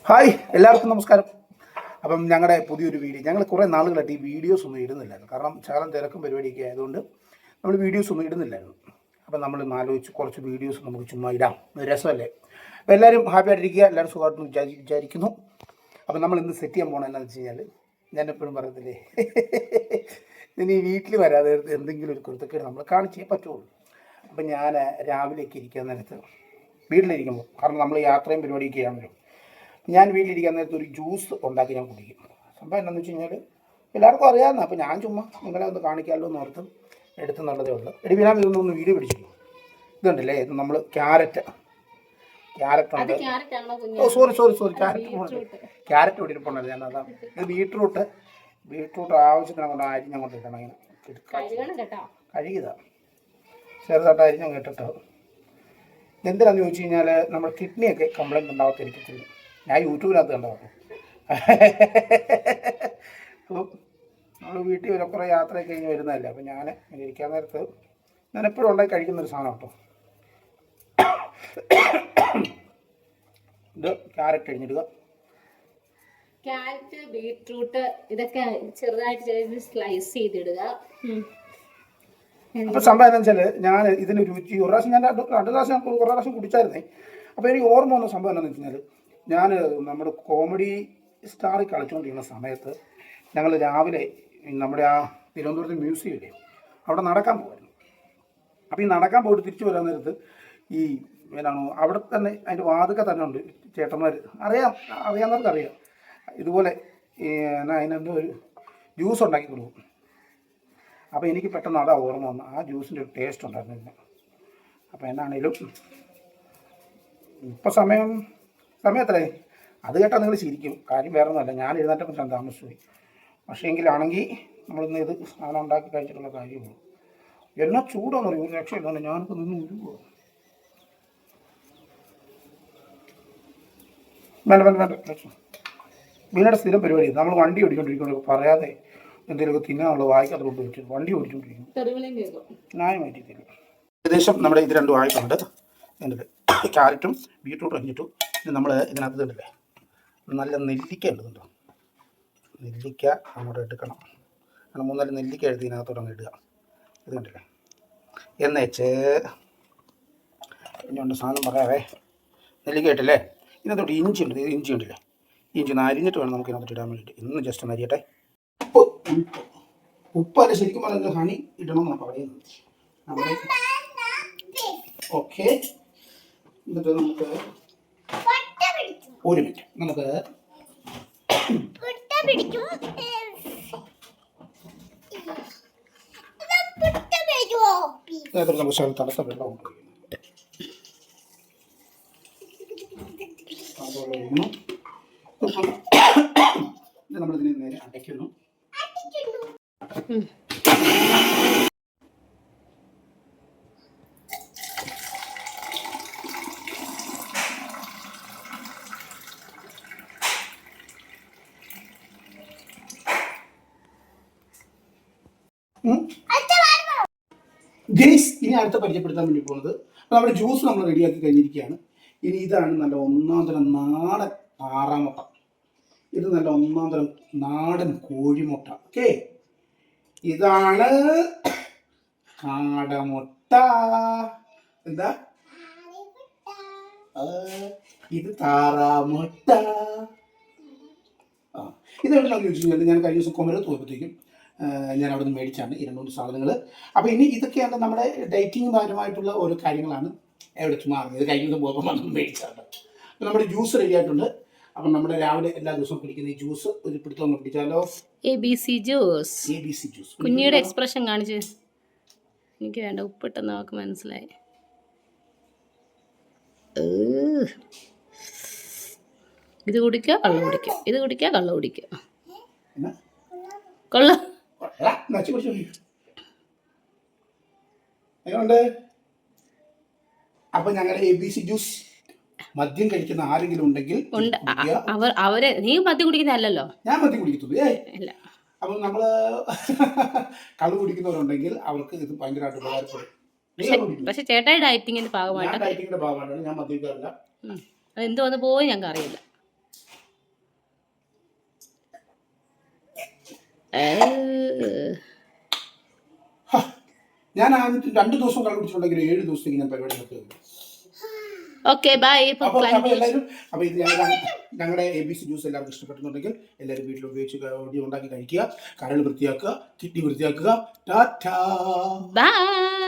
Hi എല്ലാവർക്കും നമസ്കാരം. അപ്പം ഞങ്ങളുടെ പുതിയൊരു വീഡിയോ, ഞങ്ങൾ കുറേ നാളുകളായിട്ട് ഈ വീഡിയോസ് ഒന്നും ഇടുന്നില്ലായിരുന്നു. കാരണം ശകലം തിരക്കും പരിപാടിയൊക്കെ ആയതുകൊണ്ട് നമ്മൾ വീഡിയോസ് ഒന്നും ഇടുന്നില്ലായിരുന്നു. അപ്പം നമ്മൾ ആലോചിച്ച് കുറച്ച് വീഡിയോസ് നമുക്ക് ചുമ്മാ ഇടാം, രസമല്ലേ? അപ്പോൾ എല്ലാവരും ഹാപ്പി ആയിട്ടിരിക്കുക, എല്ലാവരും സുഖമായിട്ടൊന്ന് വിചാരിക്കുന്നു. അപ്പം നമ്മൾ ഇന്ന് സെറ്റ് ചെയ്യാൻ പോകണം എന്താണെന്ന് വെച്ച് കഴിഞ്ഞാൽ, ഞാൻ എപ്പോഴും പറയത്തില്ലേ, ഇനി ഈ വീട്ടിൽ വരാതെ എന്തെങ്കിലും ഒരു കുരുത്തക്കേട് നമ്മൾ കാണിച്ചേ പറ്റുള്ളൂ. അപ്പം ഞാൻ രാവിലെയൊക്കെ ഇരിക്കാൻ നേരത്ത് വീട്ടിലിരിക്കുമ്പോൾ, കാരണം നമ്മൾ യാത്രയും പരിപാടിയൊക്കെ ചെയ്യാമല്ലോ, ഞാൻ വീട്ടിലിരിക്കാൻ നേരത്തെ ഒരു ജ്യൂസ് ഉണ്ടാക്കി ഞാൻ കുടിക്കും. സംഭവം എന്താണെന്ന് വെച്ച് കഴിഞ്ഞാൽ എല്ലാവർക്കും അറിയാമെന്ന്. അപ്പോൾ ഞാൻ ചുമ്മാ നിങ്ങളെ ഒന്ന് കാണിക്കാമല്ലോ എന്ന് ഓർത്ത് എടുത്തെന്നുള്ളതേ ഉള്ളൂ. ഞാൻ ഇതൊന്നും വീഡിയോ പിടിച്ചിരിക്കും. ഇതുണ്ടല്ലേ, ഇത് നമ്മൾ ക്യാരറ്റ് ഉണ്ട്. സോറി ക്യാരറ്റ് ഇട്ടിട്ടുണ്ടല്ലോ ഞാൻ. അതാണ് ഇത് ബീട്രൂട്ട് ആവശ്യത്തിന് അങ്ങോട്ട് അരിഞ്ഞങ്ങോട്ട് ഇട്ടണം. ഇങ്ങനെ കഴുകിയതാണ്, ചെറുതായിട്ട് അരിഞ്ഞങ്ങ് ഇട്ടിട്ട്. എന്തിനാന്ന് ചോദിച്ചു കഴിഞ്ഞാൽ നമ്മൾ കിഡ്നിയൊക്കെ കംപ്ലൈൻറ്റ് ഉണ്ടാവാത്തിരിക്കത്തില്ല. ഞാൻ യൂട്യൂബിനകത്ത് കണ്ടതാണ്. അപ്പോൾ നമ്മൾ വീട്ടിൽ വരെ കുറേ യാത്രയൊക്കെ കഴിഞ്ഞ് വരുന്നതല്ലേ. അപ്പോൾ ഞാൻ ഇങ്ങനെ ഇരിക്കാൻ നേരത്ത് ഞാൻ എപ്പോഴും ഉണ്ടാക്കി കഴിക്കുന്നൊരു സാധനം കേട്ടോ. ഇത് ക്യാരറ്റ് അരിഞ്ഞിടുക, ക്യാരറ്റ്, ബീട്രൂട്ട് ഇതൊക്കെ ചെറുതായിട്ട് സ്ലൈസ് ചെയ്തിടുക. അപ്പോൾ സംഭവം എന്താണെന്ന് വെച്ചാൽ, ഞാൻ ഇതിന് രുചി ഒരു പ്രാവശ്യം ഞാൻ രണ്ട് പ്രാവശ്യം കുറേ പ്രാവശ്യം കുടിച്ചായിരുന്നേ. അപ്പോൾ എനിക്ക് ഓർമ്മ വന്ന സംഭവം എന്താണെന്ന് വെച്ച് കഴിഞ്ഞാൽ, ഞാൻ നമ്മുടെ കോമഡി സ്റ്റാറിൽ കളിച്ചുകൊണ്ടിരിക്കുന്ന സമയത്ത് ഞങ്ങൾ രാവിലെ നമ്മുടെ ആ തിരുവനന്തപുരത്ത് മ്യൂസിയം ഇല്ലേ, അവിടെ നടക്കാൻ പോകുമായിരുന്നു. അപ്പോൾ ഈ നടക്കാൻ പോയിട്ട് തിരിച്ചു വരാൻ നേരത്ത് ഈ ഏതാണോ അവിടെ തന്നെ അതിൻ്റെ വാതുക്ക തന്നെ ഉണ്ട് ചേട്ടന്മാർ, അറിയാവുന്നവർക്ക് അറിയാം. ഇതുപോലെ അതിനെന്തോ ഒരു ജ്യൂസ് ഉണ്ടാക്കി കൊടുക്കും. അപ്പോൾ എനിക്ക് പെട്ടെന്ന് അതാ ഓർമ്മ വന്നു, ആ ജ്യൂസിൻ്റെ ഒരു ടേസ്റ്റ് ഉണ്ടായിരുന്നില്ല. അപ്പോൾ എന്നാണേലും ഇപ്പം സമയം എത്രേ അത് കേട്ടാൽ നിങ്ങൾ ചിരിക്കും. കാര്യം വേറെ ഒന്നുമല്ല, ഞാൻ എഴുന്നേറ്റപ്പോൾ ഞാൻ താമസിച്ചു പോയി. പക്ഷേ എങ്കിലാണെങ്കിൽ നമ്മളിന്ന് ഇത് സാധനം ഉണ്ടാക്കി കഴിച്ചിട്ടുള്ള കാര്യമുള്ളൂ. എന്നാ ചൂടാന്ന് പറയും, ഒരു രക്ഷയില്ല. ഞാനിപ്പോൾ നിന്ന് ഉരുവോ. വേണ്ട വീണയുടെ സ്ഥിരം പരിപാടി. നമ്മൾ വണ്ടി ഓടിക്കൊണ്ടിരിക്കുമ്പോൾ പറയാതെ എന്തെങ്കിലുമൊക്കെ തിന്നാനുള്ള വായിക്കാതെ കൊണ്ട് വെച്ചു വണ്ടി ഓടിച്ചുകൊണ്ടിരിക്കും. ന്യായമായിട്ടില്ല. ഏകദേശം നമ്മുടെ ഇത് രണ്ടും ആയിട്ടുണ്ട്. എൻ്റെ ക്യാരറ്റും ബീട്രൂട്ടും അരിഞ്ഞിട്ടു. നമ്മൾ ഇതിനകത്ത് ഇതല്ലേ, നല്ല നെല്ലിക്ക ഉണ്ടോ, നെല്ലിക്ക അങ്ങോട്ട് എടുക്കണം. കാരണം 3-4 നെല്ലിക്ക എഴുതി ഇതിനകത്തോട്ട് അങ്ങ് ഇടുക. ഇത് കണ്ടില്ലേ, എന്നുവെച്ച് ഇനി ഉണ്ട് സാധനം പറയാവേ. നെല്ലിക്ക ഇട്ടില്ലേ, ഇതിനകത്തോട്ട് ഇഞ്ചി ഉണ്ട്. ഇഞ്ചി ഉണ്ടല്ലേ, ഇഞ്ചി ഒന്ന് അരിഞ്ഞിട്ട് വേണം നമുക്ക് ഇതിനകത്തോട്ട് ഇടാൻ വേണ്ടിയിട്ട്. ഇന്ന് ജസ്റ്റ് ഒന്ന് അരിയട്ടെ. ഉപ്പല്ല, ശരിക്കും പറഞ്ഞാൽ ഹണി ഇടണം എന്നാണ് പറയുന്നത് നമ്മുടെ. ഓക്കെ, എന്നിട്ട് നമുക്ക് ഒരു മിനിറ്റ് നമുക്ക് തണുത്ത വെള്ളം ഉണ്ട്. നമ്മളിതിനെ നേരെ അടയ്ക്കുന്നു. ഇനി അടുത്ത പരിചയപ്പെടുത്താൻ വേണ്ടി പോകുന്നത്, നമ്മുടെ ജ്യൂസ് നമ്മൾ റെഡിയാക്കി കഴിഞ്ഞിരിക്കുകയാണ്. ഇനി ഇതാണ് നല്ല ഒന്നാന്തരം നാടൻ താറാമുട്ട. ഇത് നല്ല ഒന്നാന്തരം നാടൻ കോഴിമുട്ട. ഓക്കെ, ഇതാണ് കാടമുട്ട. എന്താ ഇത് താറാമുട്ട. ഇതെവിടെയാണെന്ന് ചോദിച്ചു കഴിഞ്ഞാൽ, ഞാൻ കഴിഞ്ഞ ദിവസം കൊമരത്ത് പോയപ്പോഴത്തേക്കും ഞാൻ അവിടെ നിന്ന് മേടിച്ചാണ് ഈ 2-3 സാധനങ്ങൾ. അപ്പോൾ ഇനി ഇതൊക്കെയാണ് നമ്മുടെ ഡയറ്റിംഗ് പരമായിട്ടുള്ള ഓരോ കാര്യങ്ങളാണ്. എവിടെ ചുമ്മാ ഇത് കഴിഞ്ഞ ദിവസം പോകുമ്പോൾ വന്ന് മേടിച്ചാണ്. അപ്പോൾ നമ്മുടെ ജ്യൂസ് റെഡി ആയിട്ടുണ്ട്. അപ്പം നമ്മുടെ രാവിലെ എല്ലാ ദിവസവും കുടിക്കുന്ന ഈ ജ്യൂസ് ഒരു പിടുത്തം പിടിച്ചാലോ. ABC juice. കുഞ്ഞിയുടെ എക്സ്പ്രഷൻ കാണിച്ച്. എനിക്ക് വേണ്ട, ഉപ്പിട്ടെന്ന് നമുക്ക് മനസ്സിലായി. ഇത് കുടിക്കുക, കള്ള കുടിക്കുക, ഇത് കുടിക്കുക, കള്ള കുടിക്കുക. കൊള്ള അപ്പൊ ഞങ്ങളുടെ ABC ജ്യൂസ് മദ്യം കഴിക്കുന്ന ആരെങ്കിലും ഉണ്ടെങ്കിൽ അവരെ, നീ മദ്യം കുടിക്കുന്നതല്ലോ. ഞാൻ മദ്യം കുടിക്കത്തുള്ളൂ. അപ്പൊ നമ്മള് കള്ളു കുടിക്കുന്നവരുണ്ടെങ്കിൽ അവർക്ക് ഇത് ഭയങ്കരമായിട്ട് ഉപകാരപ്പെടും. പക്ഷെ ചേട്ടായി ഡയറ്റിങ്ങിന്റെ ഭാഗമായിട്ടാണ് ഞാൻ മദ്യക്കാരല്ല. അതെന്തോന്ന് പോയി ഞങ്ങൾക്ക് അറിയില്ല. ഞാൻ 2 ദിവസം കള്ളു കുടിച്ചിട്ടുണ്ടെങ്കിൽ 7 ദിവസത്തേക്ക് ഞാൻ പരിപാടി നിർത്തുന്നു. Okay bye. അപ്പോൾ എല്ലാവരും അപ്പോൾ ഇത് ഞങ്ങളുടെ ABC ജ്യൂസ് എല്ലാവർക്കും ഇഷ്ടപ്പെട്ടുന്നുണ്ടെങ്കിൽ എല്ലാവരും വീട്ടിൽ ഉപയോഗിച്ച് ഉണ്ടാക്കി കഴിക്കുക. കരൾ വൃത്തിയാക്കുക, കിഡ്നി വൃത്തിയാക്കുക. Tata bye.